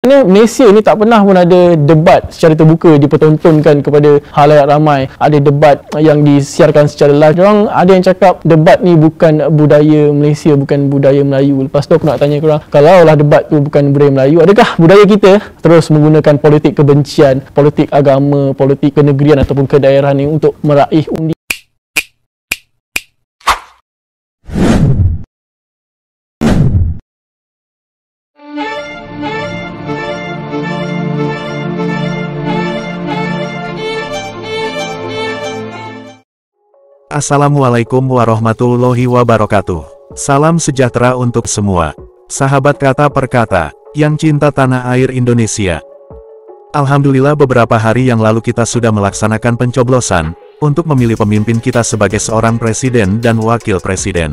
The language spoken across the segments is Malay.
Malaysia ni tak pernah pun ada debat secara terbuka dipertontonkan kepada halayak ramai. Ada debat yang disiarkan secara live. Diorang ada yang cakap debat ni bukan budaya Malaysia, bukan budaya Melayu. Lepas tu aku nak tanya korang, kalau lah debat tu bukan budaya Melayu, adakah budaya kita terus menggunakan politik kebencian, politik agama, politik kenegerian ataupun kedaerahan ni untuk meraih undi? Assalamualaikum warahmatullahi wabarakatuh. Salam sejahtera untuk semua sahabat kata per kata yang cinta tanah air Indonesia. Alhamdulillah beberapa hari yang lalu kita sudah melaksanakan pencoblosan untuk memilih pemimpin kita sebagai seorang presiden dan wakil presiden.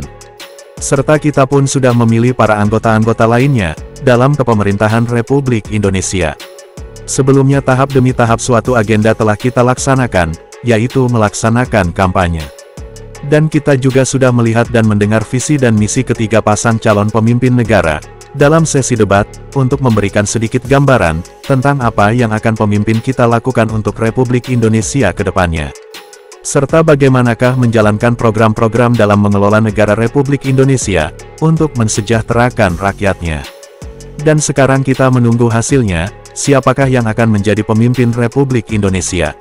Serta kita pun sudah memilih para anggota-anggota lainnya dalam kepemerintahan Republik Indonesia. Sebelumnya tahap demi tahap suatu agenda telah kita laksanakan, yaitu melaksanakan kampanye. Dan kita juga sudah melihat dan mendengar visi dan misi ketiga pasang calon pemimpin negara dalam sesi debat untuk memberikan sedikit gambaran tentang apa yang akan pemimpin kita lakukan untuk Republik Indonesia ke depannya. Serta bagaimanakah menjalankan program-program dalam mengelola negara Republik Indonesia untuk mensejahterakan rakyatnya. Dan sekarang kita menunggu hasilnya, siapakah yang akan menjadi pemimpin Republik Indonesia.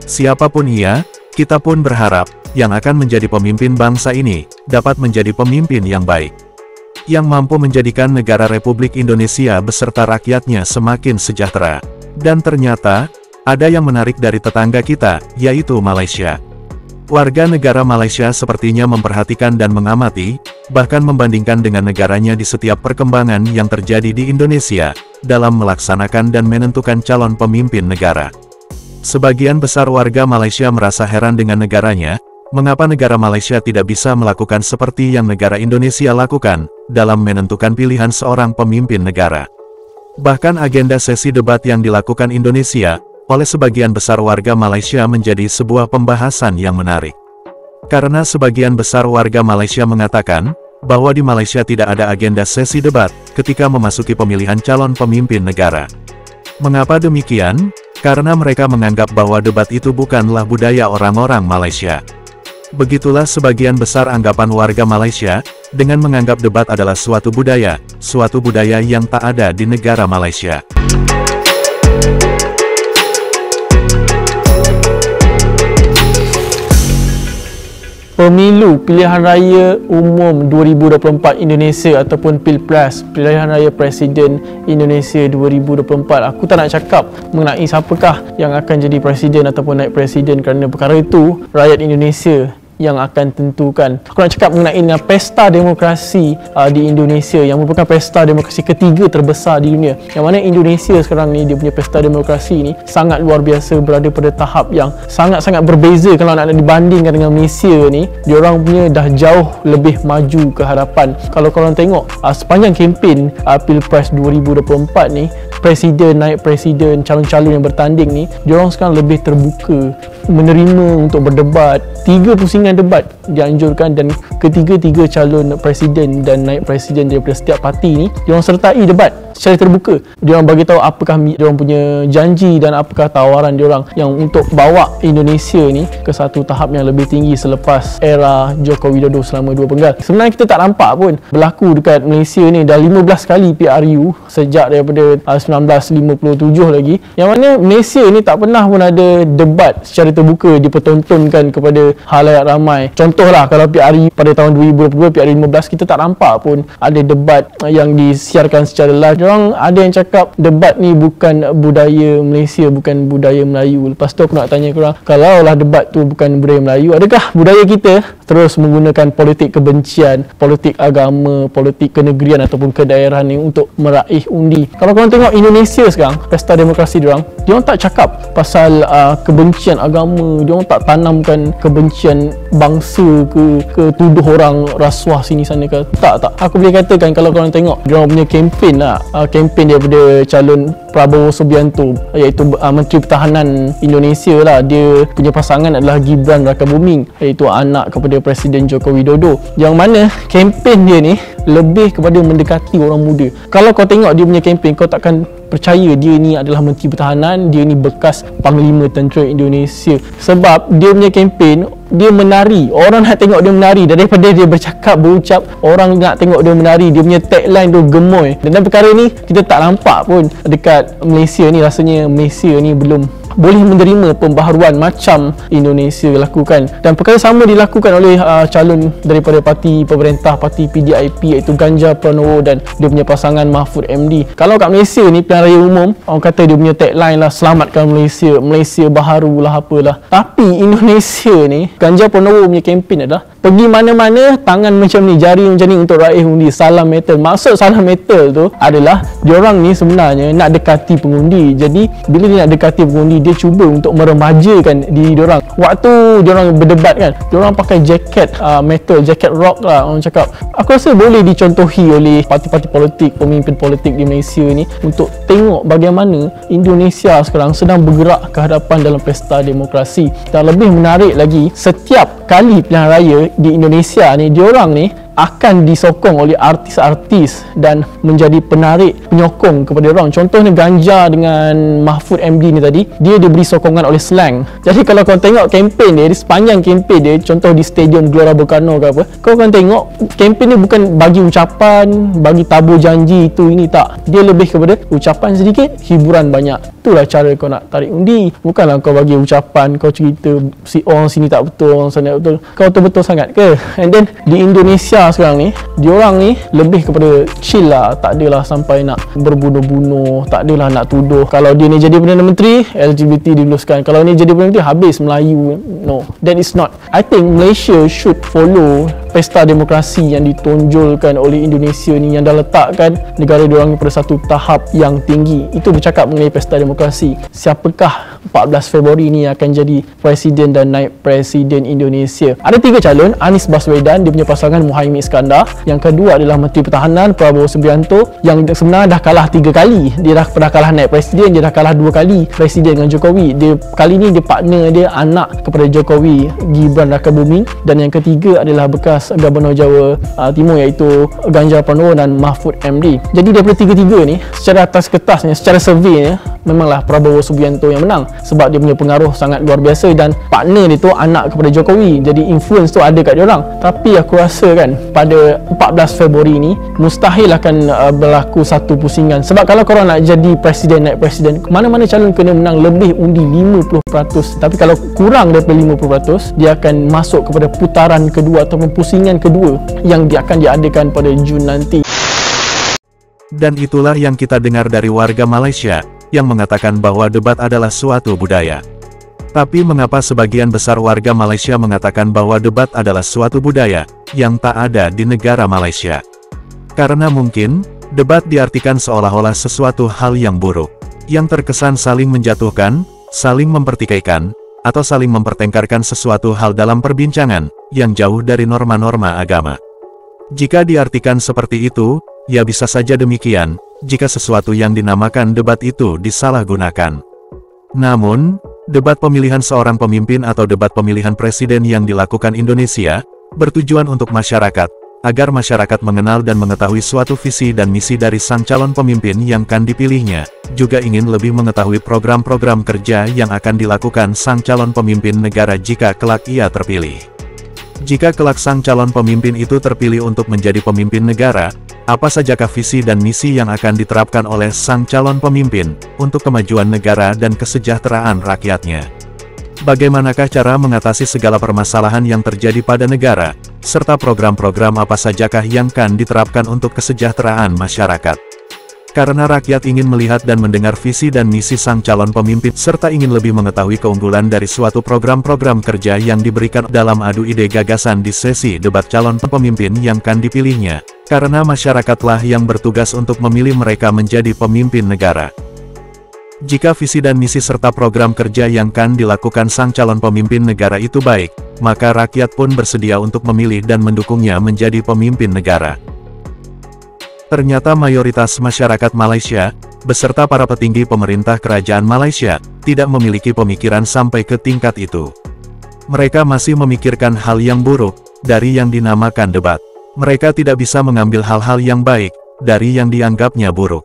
Siapapun ia, kita pun berharap yang akan menjadi pemimpin bangsa ini dapat menjadi pemimpin yang baik, yang mampu menjadikan negara Republik Indonesia beserta rakyatnya semakin sejahtera. Dan ternyata ada yang menarik dari tetangga kita, yaitu Malaysia. Warga negara Malaysia sepertinya memperhatikan dan mengamati, bahkan membandingkan dengan negaranya di setiap perkembangan yang terjadi di Indonesia dalam melaksanakan dan menentukan calon pemimpin negara. Sebagian besar warga Malaysia merasa heran dengan negaranya, mengapa negara Malaysia tidak bisa melakukan seperti yang negara Indonesia lakukan dalam menentukan pilihan seorang pemimpin negara. Bahkan agenda sesi debat yang dilakukan Indonesia oleh sebagian besar warga Malaysia menjadi sebuah pembahasan yang menarik. Karena sebagian besar warga Malaysia mengatakan bahwa di Malaysia tidak ada agenda sesi debat ketika memasuki pemilihan calon pemimpin negara. Mengapa demikian? Karena mereka menganggap bahwa debat itu bukanlah budaya orang-orang Malaysia. Begitulah sebagian besar anggapan warga Malaysia, dengan menganggap debat adalah suatu budaya yang tak ada di negara Malaysia. Pemilu Pilihan Raya Umum 2024 Indonesia ataupun Pilpres Pilihan Raya Presiden Indonesia 2024. Aku tak nak cakap mengenai siapakah yang akan jadi presiden ataupun naik presiden, kerana perkara itu rakyat Indonesia yang akan tentukan. Aku nak cakap mengenai pesta demokrasi di Indonesia yang merupakan pesta demokrasi ketiga terbesar di dunia. Yang mana Indonesia sekarang ni, dia punya pesta demokrasi ni sangat luar biasa, berada pada tahap yang sangat-sangat berbeza. Kalau nak dibandingkan dengan Malaysia ni, diorang punya dah jauh lebih maju ke hadapan. Kalau korang tengok sepanjang kempen Pilpres 2024 ni, presiden, naik presiden, calon-calon yang bertanding ni, diorang sekarang lebih terbuka menerima untuk berdebat. 3 pusingan debat dianjurkan dan ketiga-tiga calon presiden dan naik presiden daripada setiap parti ni, diorang sertai debat secara terbuka. Diorang bagi tahu apakah diorang punya janji dan apakah tawaran diorang yang untuk bawa Indonesia ni ke satu tahap yang lebih tinggi selepas era Joko Widodo selama 2 penggal. Sebenarnya kita tak nampak pun berlaku dekat Malaysia ni dah 15 kali PRU sejak daripada 1957 lagi, yang mana Malaysia ni tak pernah pun ada debat secara terbuka dipertontonkan kepada halayak ramai. Contohlah kalau PRU pada tahun 2022, PRU 15, kita tak nampak pun ada debat yang disiarkan secara live. Diorang ada yang cakap debat ni bukan budaya Malaysia, bukan budaya Melayu. Lepas tu aku nak tanya korang, kalau lah debat tu bukan budaya Melayu, adakah budaya kita terus menggunakan politik kebencian, politik agama, politik kenegerian ataupun kedaerahan ni untuk meraih undi? Kalau korang tengok Indonesia sekarang, pesta demokrasi diorang tak cakap pasal kebencian agama, diorang tak tanamkan kebencian bangsa ke tuduh orang rasuah sini sana ke. Tak. Aku boleh katakan kalau korang tengok diorang punya kempen lah, kempen daripada calon Prabowo Subianto, iaitu Menteri Pertahanan Indonesia lah. Dia punya pasangan adalah Gibran Rakabuming, iaitu anak kepada Presiden Joko Widodo, yang mana kempen dia ni lebih kepada mendekati orang muda. Kalau kau tengok dia punya kempen, kau takkan percaya dia ni adalah Menteri Pertahanan, dia ni bekas Panglima Tentera Indonesia. Sebab dia punya kempen, dia menari. Orang nak tengok dia menari. Daripada dia bercakap, berucap, orang nak tengok dia menari. Dia punya tagline tu gemoy. Dan perkara ni kita tak nampak pun dekat Malaysia ni. Rasanya Malaysia ni belum boleh menerima pembaharuan macam Indonesia lakukan. Dan perkara sama dilakukan oleh calon daripada parti pemerintah, parti PDIP, iaitu Ganjar Pranowo dan dia punya pasangan Mahfud MD. Kalau kat Malaysia ni, pilihan raya umum, orang kata dia punya tagline lah, selamatkan Malaysia, Malaysia baharu lah, apalah. Tapi Indonesia ni, Ganjar Pranowo punya kempen adalah pergi mana-mana tangan macam ni, jari macam ni untuk raih undi, salam metal. Maksud salam metal tu adalah diorang ni sebenarnya nak dekati pengundi. Jadi bila dia nak dekati pengundi, dia cuba untuk meremajakan diri diorang. Waktu diorang berdebat kan, diorang pakai jaket metal, jaket rock lah orang cakap. Aku rasa boleh dicontohi oleh parti-parti politik, pemimpin politik di Malaysia ni untuk tengok bagaimana Indonesia sekarang sedang bergerak ke hadapan dalam pesta demokrasi. Dan lebih menarik lagi, setiap kali pilihan raya di Indonesia ni, diorang ni akan disokong oleh artis-artis dan menjadi penarik penyokong kepada orang. Contohnya Ganjar dengan Mahfud MD ni tadi, dia diberi sokongan oleh slang. Jadi kalau kau tengok kempen dia, di sepanjang kempen dia, contoh di Stadium Gelora Bung Karno ke apa, kau akan tengok kempen dia bukan bagi ucapan, bagi tabur janji itu ini, tak. Dia lebih kepada ucapan sedikit, hiburan banyak. Itulah cara kau nak tarik undi. Bukanlah kau bagi ucapan, kau cerita si orang sini tak betul, orang sana tak betul. Kau betul-betul sangat ke? And then di Indonesia sekarang ni, diorang ni lebih kepada chill lah, tak adalah sampai nak berbunuh-bunuh, tak adalah nak tuduh kalau dia ni jadi Perdana Menteri, LGBT diluluskan, kalau ni jadi Perdana Menteri, habis Melayu. No, that is not. I think Malaysia should follow pesta demokrasi yang ditonjolkan oleh Indonesia ni, yang dah letakkan negara diorang pada satu tahap yang tinggi. Itu bercakap mengenai pesta demokrasi. Siapakah 14 Februari ni akan jadi Presiden dan Naib Presiden Indonesia? Ada 3 calon, Anies Baswedan, dia punya pasangan Muhaimin Iskandar. Yang kedua adalah Menteri Pertahanan Prabowo Subianto, yang sebenarnya dah kalah 3 kali. Dia dah pernah kalah Naib Presiden, dia dah kalah 2 kali Presiden dengan Jokowi. Dia kali ni dia partner dia anak kepada Jokowi, Gibran Rakabuming. Dan yang ketiga adalah bekas Gubernur Jawa Timur, iaitu Ganjar Pranowo dan Mahfud MD. Jadi daripada tiga-tiga ni, secara atas kertasnya, secara surveynya, memanglah Prabowo Subianto yang menang sebab dia punya pengaruh sangat luar biasa dan partner dia tu anak kepada Jokowi. Jadi influence tu ada kat diorang. Tapi aku rasa kan pada 14 Februari ni mustahil akan berlaku satu pusingan. Sebab kalau korang nak jadi presiden, naik presiden, mana-mana calon kena menang lebih undi 50%. Tapi kalau kurang daripada 50%, dia akan masuk kepada putaran kedua ataupun pusingan kedua yang dia akan diadakan pada Jun nanti. Dan itulah yang kita dengar dari warga Malaysia yang mengatakan bahwa debat adalah suatu budaya. Tapi mengapa sebagian besar warga Malaysia mengatakan bahwa debat adalah suatu budaya yang tak ada di negara Malaysia? Karena mungkin debat diartikan seolah-olah sesuatu hal yang buruk, yang terkesan saling menjatuhkan, saling mempertikaikan, atau saling mempertengkarkan sesuatu hal dalam perbincangan yang jauh dari norma-norma agama. Jika diartikan seperti itu, ya bisa saja demikian jika sesuatu yang dinamakan debat itu disalahgunakan. Namun, debat pemilihan seorang pemimpin atau debat pemilihan presiden yang dilakukan Indonesia bertujuan untuk masyarakat, agar masyarakat mengenal dan mengetahui suatu visi dan misi dari sang calon pemimpin yang akan dipilihnya, juga ingin lebih mengetahui program-program kerja yang akan dilakukan sang calon pemimpin negara jika kelak ia terpilih. Jika kelak sang calon pemimpin itu terpilih untuk menjadi pemimpin negara, apa sajakah visi dan misi yang akan diterapkan oleh sang calon pemimpin untuk kemajuan negara dan kesejahteraan rakyatnya? Bagaimanakah cara mengatasi segala permasalahan yang terjadi pada negara, serta program-program apa sajakah yang akan diterapkan untuk kesejahteraan masyarakat? Karena rakyat ingin melihat dan mendengar visi dan misi sang calon pemimpin, serta ingin lebih mengetahui keunggulan dari suatu program-program kerja yang diberikan dalam adu ide gagasan di sesi debat calon pemimpin yang akan dipilihnya. Karena masyarakatlah yang bertugas untuk memilih mereka menjadi pemimpin negara. Jika visi dan misi serta program kerja yang akan dilakukan sang calon pemimpin negara itu baik, maka rakyat pun bersedia untuk memilih dan mendukungnya menjadi pemimpin negara. Ternyata mayoritas masyarakat Malaysia, beserta para petinggi pemerintah kerajaan Malaysia, tidak memiliki pemikiran sampai ke tingkat itu. Mereka masih memikirkan hal yang buruk dari yang dinamakan debat. mereka tidak bisa mengambil hal-hal yang baik dari yang dianggapnya buruk.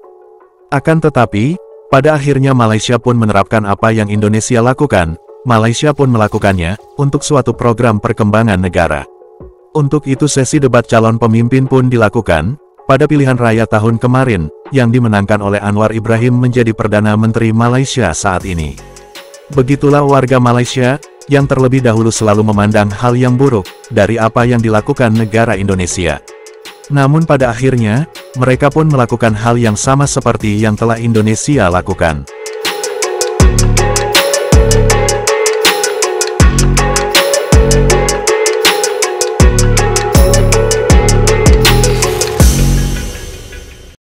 Akan tetapi, pada akhirnya Malaysia pun menerapkan apa yang Indonesia lakukan. Malaysia pun melakukannya untuk suatu program perkembangan negara. Untuk itu sesi debat calon pemimpin pun dilakukan pada pilihan raya tahun kemarin, yang dimenangkan oleh Anwar Ibrahim menjadi Perdana Menteri Malaysia saat ini. Begitulah warga Malaysia, yang terlebih dahulu selalu memandang hal yang buruk dari apa yang dilakukan negara Indonesia. Namun pada akhirnya, mereka pun melakukan hal yang sama seperti yang telah Indonesia lakukan.